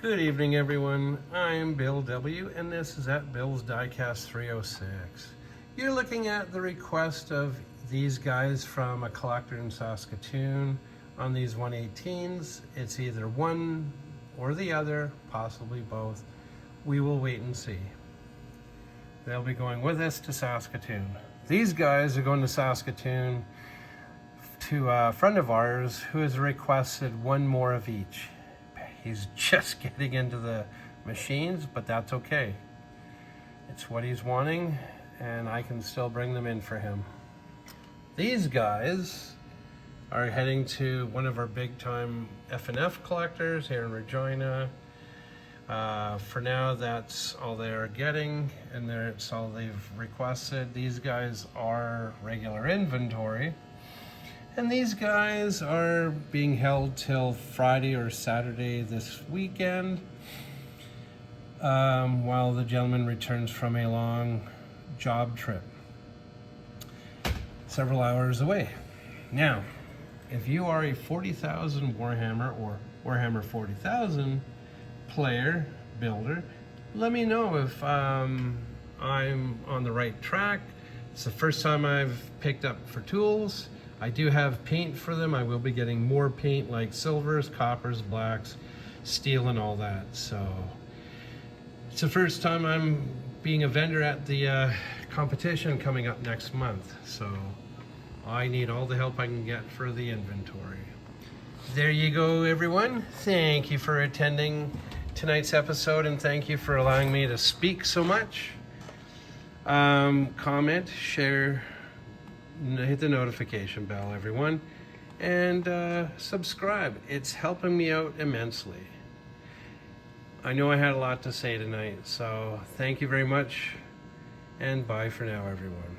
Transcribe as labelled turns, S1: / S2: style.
S1: Good evening, everyone. I'm Bill W, and this is at Bill's Diecast 306. You're looking at the request of these guys from a collector in Saskatoon on these 118s. It's either one or the other, possibly both. We will wait and see. They'll be going with us to Saskatoon. These guys are going to Saskatoon to a friend of ours who has requested one more of each. He's just getting into the machines, but that's okay. It's what he's wanting, and I can still bring them in for him. These guys are heading to one of our big-time F&F collectors here in Regina. For now, that's all they're getting, and that's all they've requested. These guys are regular inventory. And these guys are being held till Friday or Saturday this weekend, while the gentleman returns from a long job trip, several hours away. Now, if you are a 40,000 Warhammer or Warhammer 40,000 player, builder, let me know if I'm on the right track. It's the first time I've picked up for tools. I do have paint for them. I will be getting more paint like silvers, coppers, blacks, steel, and all that. So it's the first time I'm being a vendor at the competition coming up next month. So I need all the help I can get for the inventory. There you go, everyone. Thank you for attending tonight's episode, and thank you for allowing me to speak so much. Comment, share, hit the notification bell, everyone, and subscribe. It's helping me out immensely. I know I had a lot to say tonight, so thank you very much, and bye for now, everyone.